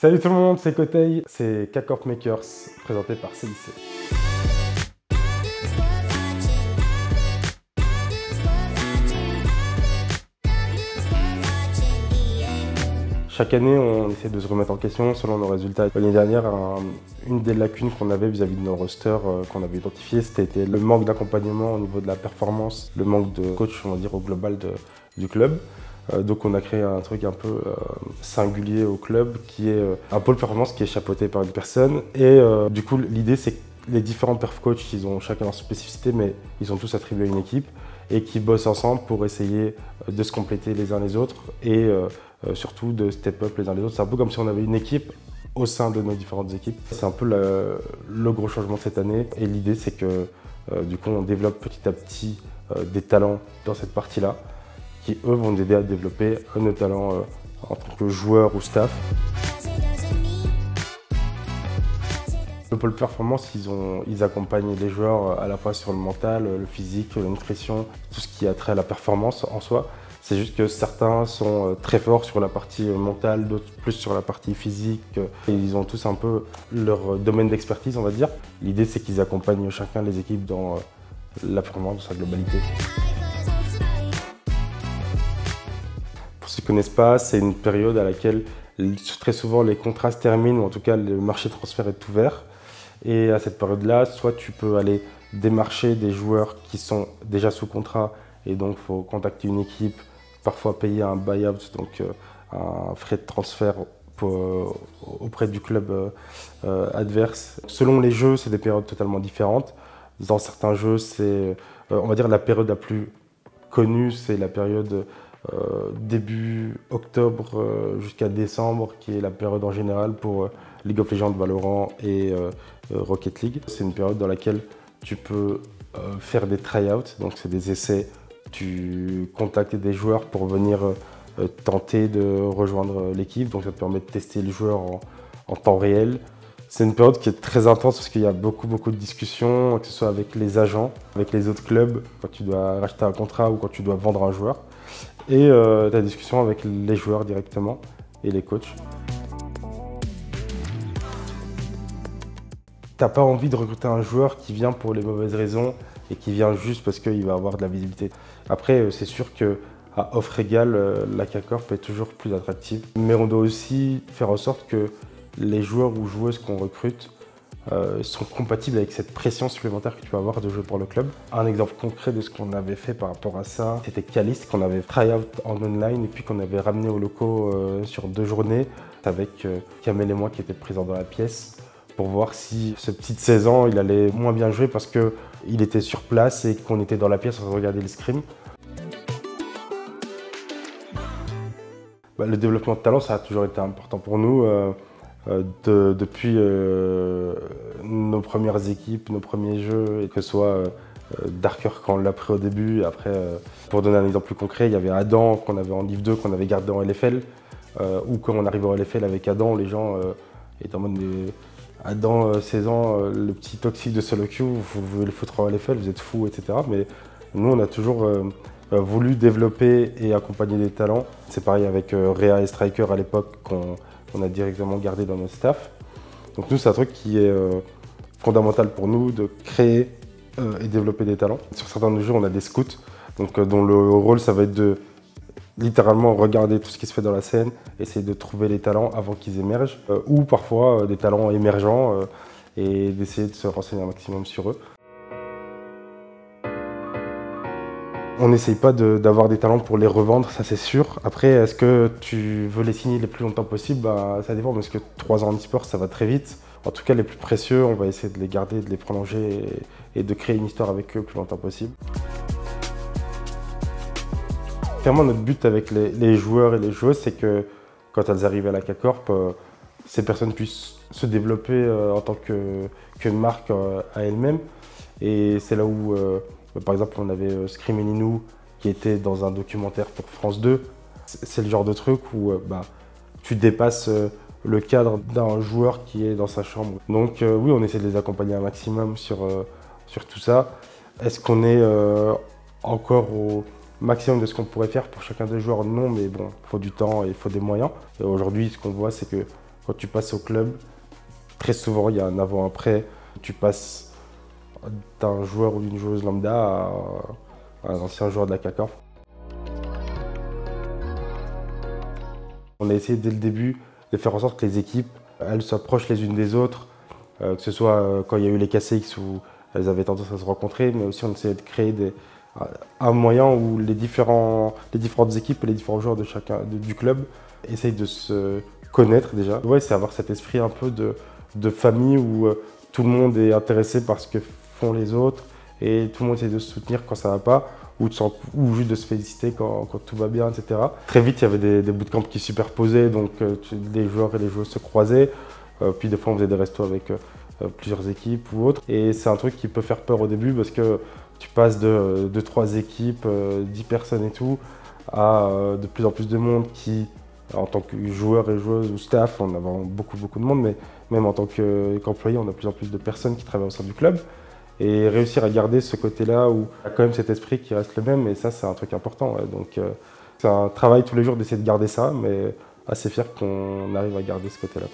Salut tout le monde, c'est Kotei, c'est K-Corp Makers, présenté par CIC. Chaque année, on essaie de se remettre en question selon nos résultats. L'année dernière, une des lacunes qu'on avait vis-à-vis de nos rosters qu'on avait identifié, c'était le manque d'accompagnement au niveau de la performance, le manque de coach, on va dire, au global du club. Donc on a créé un truc un peu singulier au club qui est un pôle performance qui est chapeauté par une personne. Et du coup, l'idée, c'est que les différents perf coachs, ils ont chacun leur spécificité, mais ils sont tous attribués à une équipe et qui bossent ensemble pour essayer de se compléter les uns les autres et surtout de step up les uns les autres. C'est un peu comme si on avait une équipe au sein de nos différentes équipes. C'est un peu le gros changement de cette année et l'idée, c'est que du coup, on développe petit à petit des talents dans cette partie-là qui, eux, vont nous aider à développer nos talents en tant que joueurs ou staff. Le pôle performance, ils accompagnent les joueurs à la fois sur le mental, le physique, la nutrition, tout ce qui a trait à la performance en soi. C'est juste que certains sont très forts sur la partie mentale, d'autres plus sur la partie physique. Et ils ont tous un peu leur domaine d'expertise, on va dire. L'idée, c'est qu'ils accompagnent chacun les équipes dans la performance dans sa globalité. Pour ceux qui ne connaissent pas, c'est une période à laquelle très souvent les contrats se terminent, ou en tout cas le marché de transfert est ouvert. Et à cette période-là, soit tu peux aller démarcher des joueurs qui sont déjà sous contrat, et donc il faut contacter une équipe, parfois payer un buy-out, donc un frais de transfert auprès du club adverse. Selon les jeux, c'est des périodes totalement différentes. Dans certains jeux, c'est, on va dire, la période la plus connue, c'est la période début octobre jusqu'à décembre, qui est la période en général pour League of Legends, Valorant et Rocket League. C'est une période dans laquelle tu peux faire des try-outs, donc c'est des essais. Tu contactes des joueurs pour venir tenter de rejoindre l'équipe, donc ça te permet de tester le joueur en temps réel. C'est une période qui est très intense parce qu'il y a beaucoup de discussions, que ce soit avec les agents, avec les autres clubs, quand tu dois racheter un contrat ou quand tu dois vendre un joueur. Et la discussion avec les joueurs directement et les coachs. T'as pas envie de recruter un joueur qui vient pour les mauvaises raisons et qui vient juste parce qu'il va avoir de la visibilité. Après, c'est sûr qu'à offre égale, la K-Corp est toujours plus attractive. Mais on doit aussi faire en sorte que les joueurs ou joueuses qu'on recrute sont compatibles avec cette pression supplémentaire que tu vas avoir de jouer pour le club. Un exemple concret de ce qu'on avait fait par rapport à ça, c'était Caliste, qu'on avait try-out en online et puis qu'on avait ramené aux locaux sur 2 journées avec Kamel et moi qui étaient présents dans la pièce pour voir si ce petit 16 ans il allait moins bien jouer parce qu'il était sur place et qu'on était dans la pièce en train de regarder le scrim. Le développement de talent, ça a toujours été important pour nous. Depuis nos premières équipes, nos premiers jeux, et que ce soit Darker quand on l'a pris au début, et après, pour donner un exemple plus concret, il y avait Adam qu'on avait en Div 2, qu'on avait gardé en LFL, ou quand on arrivait en LFL avec Adam, les gens étaient en mode mais Adam, 16 ans, le petit toxique de solo queue, vous voulez le foutre en LFL, vous êtes fou, etc. Mais nous, on a toujours voulu développer et accompagner des talents. C'est pareil avec Réa et Striker à l'époque qu'on a directement gardé dans notre staff. Donc nous, c'est un truc qui est fondamental pour nous de créer et développer des talents. Sur certains de nos jeux, on a des scouts, donc, dont le rôle, ça va être de littéralement regarder tout ce qui se fait dans la scène, essayer de trouver les talents avant qu'ils émergent, ou parfois des talents émergents et d'essayer de se renseigner un maximum sur eux. On n'essaye pas d'avoir des talents pour les revendre, ça c'est sûr. Après, est-ce que tu veux les signer le plus longtemps possible? Ça dépend, parce que 3 ans en e-sport, ça va très vite. En tout cas, les plus précieux, on va essayer de les garder, de les prolonger et de créer une histoire avec eux le plus longtemps possible. Clairement, notre but avec les joueurs et les joueuses, c'est que quand elles arrivent à la K-Corp, ces personnes puissent se développer en tant que marque à elles-mêmes. Et c'est là où, par exemple, on avait Scream et Ninou qui était dans un documentaire pour France 2. C'est le genre de truc où tu dépasses le cadre d'un joueur qui est dans sa chambre. Donc oui, on essaie de les accompagner un maximum sur tout ça. Est-ce qu'on est encore au maximum de ce qu'on pourrait faire pour chacun des joueurs? Non, mais bon, il faut du temps et il faut des moyens. Aujourd'hui, ce qu'on voit, c'est que quand tu passes au club, très souvent il y a un avant-après. Tu passes d'un joueur ou d'une joueuse lambda à un ancien joueur de la CACAF. On a essayé dès le début de faire en sorte que les équipes elles soient proches les unes des autres, que ce soit quand il y a eu les KCX où elles avaient tendance à se rencontrer, mais aussi on essayait de créer un moyen où les différentes équipes et les différents joueurs du club essayent de se connaître déjà. Ouais, c'est avoir cet esprit un peu de famille où tout le monde est intéressé par ce que font les autres et tout le monde essaie de se soutenir quand ça va pas ou juste de se féliciter quand tout va bien, etc. Très vite, il y avait des bootcamps qui se superposaient, donc les joueurs et les joueuses se croisaient. Puis des fois, on faisait des restos avec plusieurs équipes ou autres. Et c'est un truc qui peut faire peur au début parce que tu passes de 3 équipes, 10 personnes et tout, à de plus en plus de monde qui, en tant que joueur et joueuse ou staff, on a vraiment beaucoup de monde, mais même en tant qu'employé, on a de plus en plus de personnes qui travaillent au sein du club. Et réussir à garder ce côté-là où il y a quand même cet esprit qui reste le même, et ça, c'est un truc important. Ouais. Donc, c'est un travail tous les jours d'essayer de garder ça, mais assez fier qu'on arrive à garder ce côté-là.